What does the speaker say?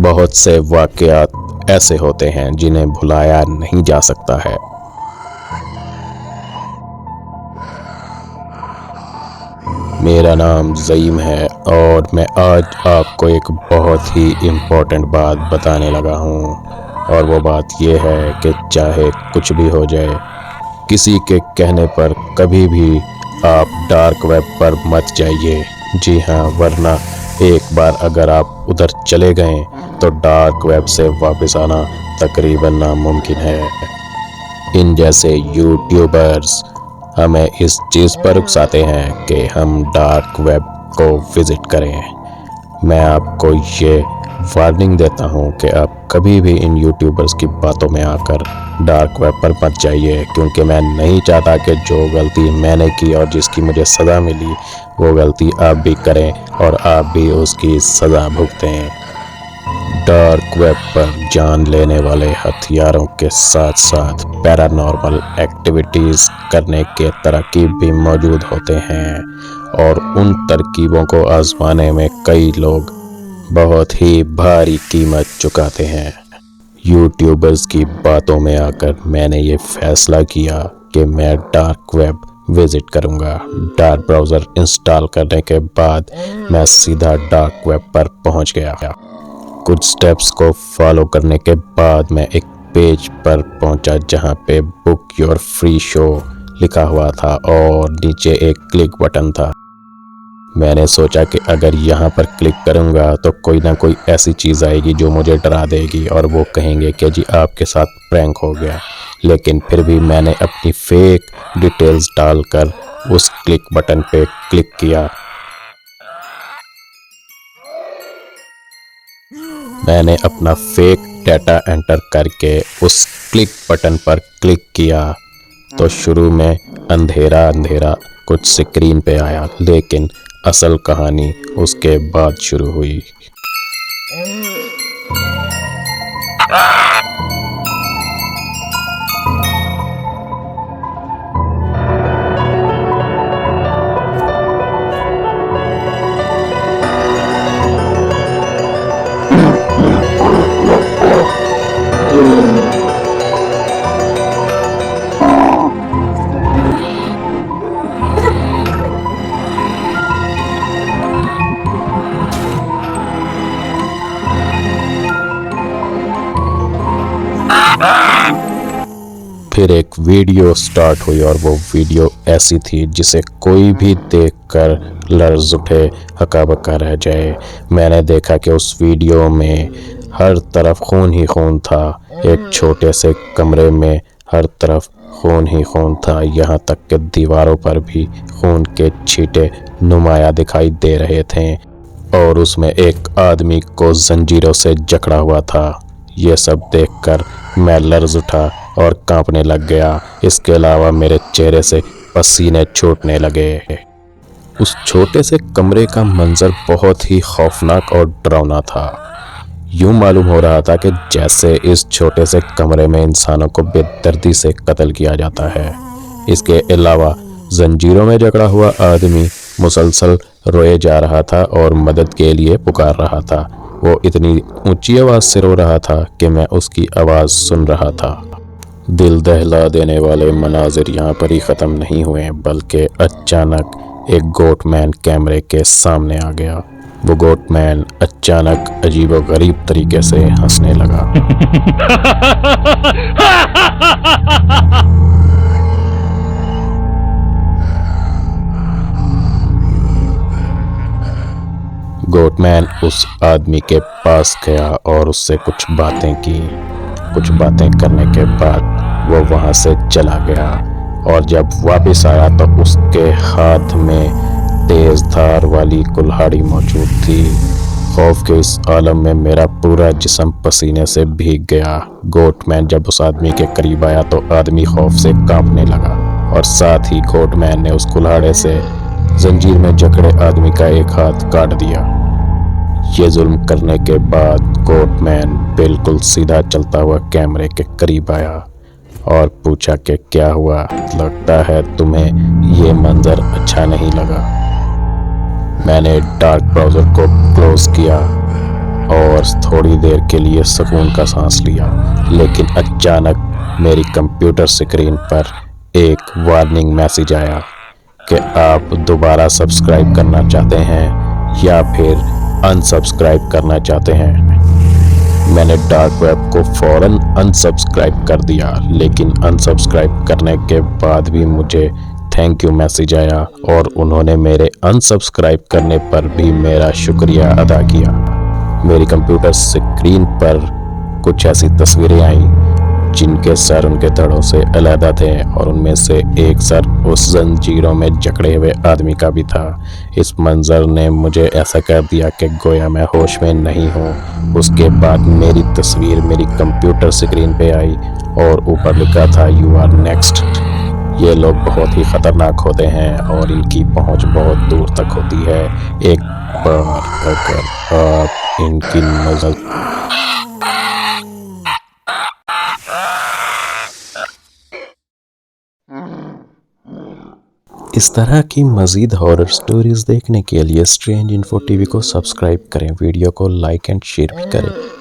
بہت سے واقعات ایسے ہوتے ہیں جنہیں بھلایا نہیں جا سکتا ہے۔ میرا نام زعیم ہے اور میں آج آپ کو ایک بہت ہی امپورٹنٹ بات بتانے لگا ہوں، اور وہ بات یہ ہے کہ چاہے کچھ بھی ہو جائے، کسی کے کہنے پر کبھی بھی آپ ڈارک ویب پر مت جائیے۔ جی ہاں، ورنہ ایک بار اگر آپ ادھر چلے گئے تو ڈارک ویب سے واپس آنا تقریباً ناممکن ہے۔ ان جیسے یوٹیوبرز ہمیں اس چیز پر اکساتے ہیں کہ ہم ڈارک ویب کو وزٹ کریں۔ میں آپ کو یہ وارننگ دیتا ہوں کہ آپ کبھی بھی ان یوٹیوبرز کی باتوں میں آ کر ڈارک ویب پر مت جائیے، کیونکہ میں نہیں چاہتا کہ جو غلطی میں نے کی اور جس کی مجھے سزا ملی وہ غلطی آپ بھی کریں اور آپ بھی اس کی سزا بھگتیں۔ ڈارک ویب پر جان لینے والے ہتھیاروں کے ساتھ ساتھ پیرانارمل ایکٹیویٹیز کرنے کے ترکیب بھی موجود ہوتے ہیں، اور ان ترکیبوں کو آزمانے میں کئی لوگ بہت ہی بھاری قیمت چکاتے ہیں۔ یوٹیوبرز کی باتوں میں آ کر میں نے یہ فیصلہ کیا کہ میں ڈارک ویب وزٹ کروں گا۔ ڈارک براؤزر انسٹال کرنے کے بعد میں سیدھا ڈارک ویب پر پہنچ گیا۔ کچھ سٹیپس کو فالو کرنے کے بعد میں ایک پیج پر پہنچا جہاں پہ بک یور فری شو لکھا ہوا تھا اور نیچے ایک کلک بٹن تھا۔ میں نے سوچا کہ اگر یہاں پر کلک کروں گا تو کوئی نہ کوئی ایسی چیز آئے گی جو مجھے ڈرا دے گی اور وہ کہیں گے کہ جی آپ کے ساتھ پرینک ہو گیا، لیکن پھر بھی میں نے اپنی فیک ڈیٹیلز ڈال کر اس کلک بٹن پہ کلک کیا۔ میں نے اپنا فیک ڈیٹا انٹر کر کے اس کلک بٹن پر کلک کیا تو شروع میں اندھیرا کچھ سکرین پہ آیا، لیکن اصل کہانی اس کے بعد شروع ہوئی۔ پھر ایک ویڈیو سٹارٹ ہوئی اور وہ ویڈیو ایسی تھی جسے کوئی بھی دیکھ کر لرز اٹھے، ہکا بکا رہ جائے۔ میں نے دیکھا کہ اس ویڈیو میں ہر طرف خون ہی خون تھا، ایک چھوٹے سے کمرے میں ہر طرف خون ہی خون تھا، یہاں تک کہ دیواروں پر بھی خون کے چھینٹے نمایاں دکھائی دے رہے تھے، اور اس میں ایک آدمی کو زنجیروں سے جکڑا ہوا تھا۔ یہ سب دیکھ کر میں لرز اٹھا اور کانپنے لگ گیا، اس کے علاوہ میرے چہرے سے پسینے چھوٹنے لگے۔ اس چھوٹے سے کمرے کا منظر بہت ہی خوفناک اور ڈراؤنا تھا۔ یوں معلوم ہو رہا تھا کہ جیسے اس چھوٹے سے کمرے میں انسانوں کو بے دردی سے قتل کیا جاتا ہے۔ اس کے علاوہ زنجیروں میں جکڑا ہوا آدمی مسلسل روئے جا رہا تھا اور مدد کے لیے پکار رہا تھا۔ وہ اتنی اونچی آواز سے رو رہا تھا کہ میں اس کی آواز سن رہا تھا۔ دل دہلا دینے والے مناظر یہاں پر ہی ختم نہیں ہوئے، بلکہ اچانک ایک گوٹ مین کیمرے کے سامنے آ گیا۔ وہ گوٹ مین اچانک عجیب و غریب طریقے سے ہنسنے لگا۔ گوٹ مین اس آدمی کے پاس گیا اور اس سے کچھ باتیں کی۔ کچھ باتیں کرنے کے بعد وہ وہاں سے چلا گیا، اور جب واپس آیا تو اس کے ہاتھ میں تیز دھار والی کلہاڑی موجود تھی۔ خوف کے اس عالم میں میرا پورا جسم پسینے سے بھیگ گیا۔ گوٹ مین جب اس آدمی کے قریب آیا تو آدمی خوف سے کانپنے لگا، اور ساتھ ہی گوٹ مین نے اس کلہاڑے سے زنجیر میں جکڑے آدمی کا ایک ہاتھ کاٹ دیا۔ یہ ظلم کرنے کے بعد گوٹ مین بالکل سیدھا چلتا ہوا کیمرے کے قریب آیا اور پوچھا کہ کیا ہوا، لگتا ہے تمہیں یہ منظر اچھا نہیں لگا۔ میں نے ڈارک براؤزر کو کلوز کیا اور تھوڑی دیر کے لیے سکون کا سانس لیا، لیکن اچانک میری کمپیوٹر اسکرین پر ایک وارننگ میسیج آیا کہ آپ دوبارہ سبسکرائب کرنا چاہتے ہیں یا پھر انسبسکرائب کرنا چاہتے ہیں۔ میں نے ڈارک ویب کو فوراً انسبسکرائب کر دیا، لیکن انسبسکرائب کرنے کے بعد بھی مجھے تھینک یو میسیج آیا اور انہوں نے میرے انسبسکرائب کرنے پر بھی میرا شکریہ ادا کیا۔ میری کمپیوٹر اسکرین پر کچھ ایسی تصویریں آئیں جن کے سر ان کے دھڑوں سے علیحدہ تھے، اور ان میں سے ایک سر اس زنجیروں میں جکڑے ہوئے آدمی کا بھی تھا۔ اس منظر نے مجھے ایسا کر دیا کہ گویا میں ہوش میں نہیں ہوں۔ اس کے بعد میری تصویر میری کمپیوٹر اسکرین پہ آئی اور اوپر لکھا تھا "یو آر نیکسٹ"۔ یہ لوگ بہت ہی خطرناک ہوتے ہیں اور ان کی پہنچ بہت دور تک ہوتی ہے۔ ایک بار اگر آپ ان کی نظر اس طرح کی مزید ہارر سٹوریز دیکھنے کے لیے اسٹرینج انفو ٹی وی کو سبسکرائب کریں، ویڈیو کو لائک اینڈ شیئر بھی کریں۔